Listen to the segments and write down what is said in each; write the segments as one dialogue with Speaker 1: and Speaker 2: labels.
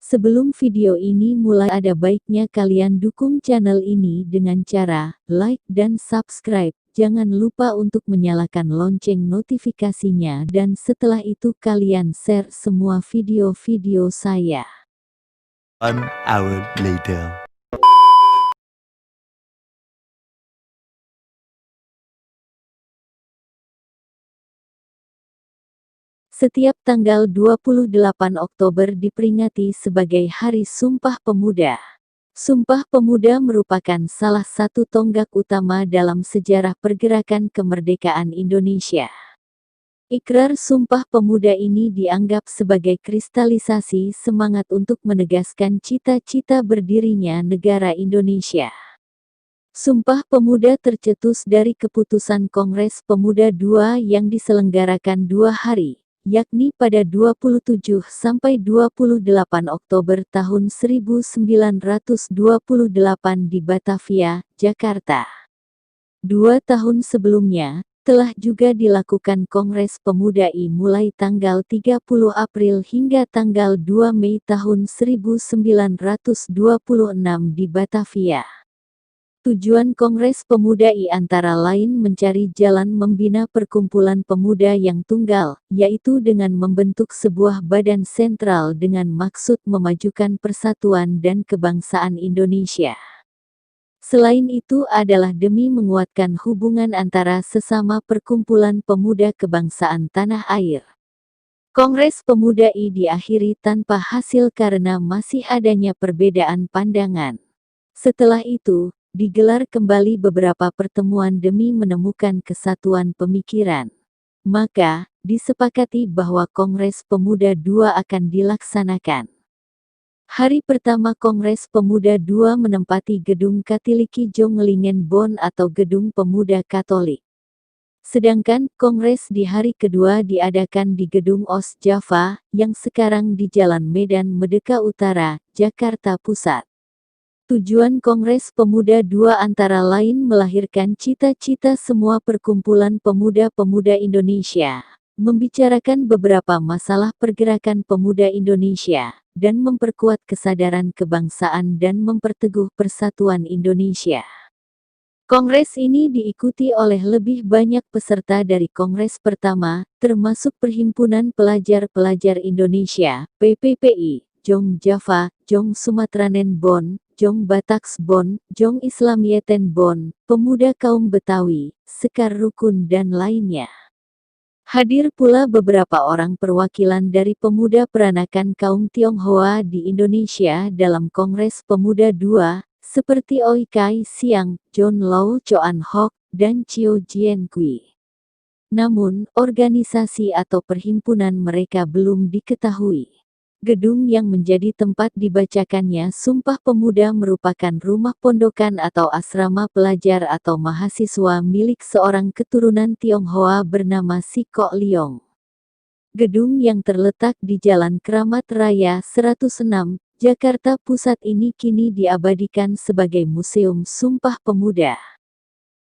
Speaker 1: Sebelum video ini mulai ada baiknya kalian dukung channel ini dengan cara like dan subscribe. Jangan lupa untuk menyalakan lonceng notifikasinya dan setelah itu kalian share semua video-video saya.
Speaker 2: 1 hour later.
Speaker 1: Setiap tanggal 28 Oktober diperingati sebagai Hari Sumpah Pemuda. Sumpah Pemuda merupakan salah satu tonggak utama dalam sejarah pergerakan kemerdekaan Indonesia. Ikrar Sumpah Pemuda ini dianggap sebagai kristalisasi semangat untuk menegaskan cita-cita berdirinya negara Indonesia. Sumpah Pemuda tercetus dari keputusan Kongres Pemuda II yang diselenggarakan 2 hari, yakni pada 27 sampai 28 Oktober tahun 1928 di Batavia, Jakarta. 2 tahun sebelumnya, telah juga dilakukan Kongres Pemuda I mulai tanggal 30 April hingga tanggal 2 Mei tahun 1926 di Batavia. Tujuan Kongres Pemuda I antara lain mencari jalan membina perkumpulan pemuda yang tunggal, yaitu dengan membentuk sebuah badan sentral dengan maksud memajukan persatuan dan kebangsaan Indonesia. Selain itu adalah demi menguatkan hubungan antara sesama perkumpulan pemuda kebangsaan tanah air. Kongres Pemuda I diakhiri tanpa hasil karena masih adanya perbedaan pandangan. Setelah itu, digelar kembali beberapa pertemuan demi menemukan kesatuan pemikiran. Maka, disepakati bahwa Kongres Pemuda II akan dilaksanakan. Hari pertama Kongres Pemuda II menempati Gedung Katiliki Jonglingen Bonn atau Gedung Pemuda Katolik. Sedangkan Kongres di hari kedua diadakan di Gedung OS Java, yang sekarang di Jalan Medan Merdeka Utara, Jakarta Pusat. Tujuan Kongres Pemuda II antara lain melahirkan cita-cita semua perkumpulan pemuda-pemuda Indonesia, membicarakan beberapa masalah pergerakan pemuda Indonesia, dan memperkuat kesadaran kebangsaan dan memperteguh persatuan Indonesia. Kongres ini diikuti oleh lebih banyak peserta dari Kongres pertama, termasuk Perhimpunan Pelajar-Pelajar Indonesia, PPPI, Jong Java, Jong Sumatranen Bonn, Jong Bataks Bonn, Jong Islamieten Bonn, Pemuda Kaum Betawi, Sekar Rukun dan lainnya. Hadir pula beberapa orang perwakilan dari pemuda peranakan kaum Tionghoa di Indonesia dalam Kongres Pemuda II, seperti Oi Kai Siang, John Lau Choan Hock, dan Chiu Jien Kui. Namun, organisasi atau perhimpunan mereka belum diketahui. Gedung yang menjadi tempat dibacakannya Sumpah Pemuda merupakan rumah pondokan atau asrama pelajar atau mahasiswa milik seorang keturunan Tionghoa bernama Siko Liong. Gedung yang terletak di Jalan Kramat Raya 106, Jakarta Pusat ini kini diabadikan sebagai Museum Sumpah Pemuda.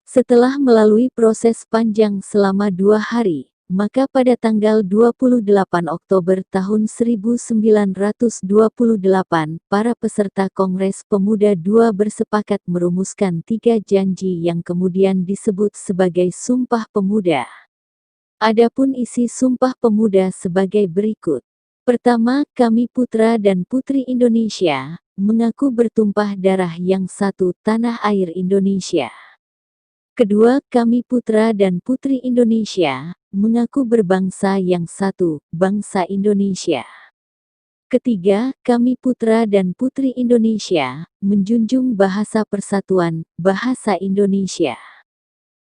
Speaker 1: Setelah melalui proses panjang selama 2 hari, maka pada tanggal 28 Oktober tahun 1928, para peserta Kongres Pemuda II bersepakat merumuskan 3 janji yang kemudian disebut sebagai Sumpah Pemuda. Adapun isi Sumpah Pemuda sebagai berikut. Pertama, kami putra dan putri Indonesia, mengaku bertumpah darah yang satu tanah air Indonesia. Kedua, kami putra dan putri Indonesia, mengaku berbangsa yang satu, bangsa Indonesia. Ketiga, kami putra dan putri Indonesia, menjunjung bahasa persatuan, bahasa Indonesia.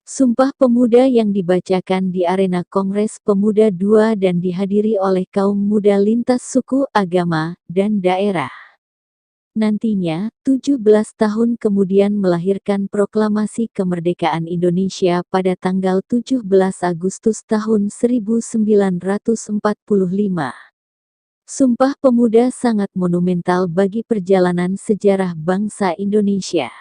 Speaker 1: Sumpah Pemuda yang dibacakan di arena Kongres Pemuda II dan dihadiri oleh kaum muda lintas suku, agama, dan daerah. Nantinya, 17 tahun kemudian melahirkan Proklamasi Kemerdekaan Indonesia pada tanggal 17 Agustus tahun 1945. Sumpah Pemuda sangat monumental bagi perjalanan sejarah bangsa Indonesia.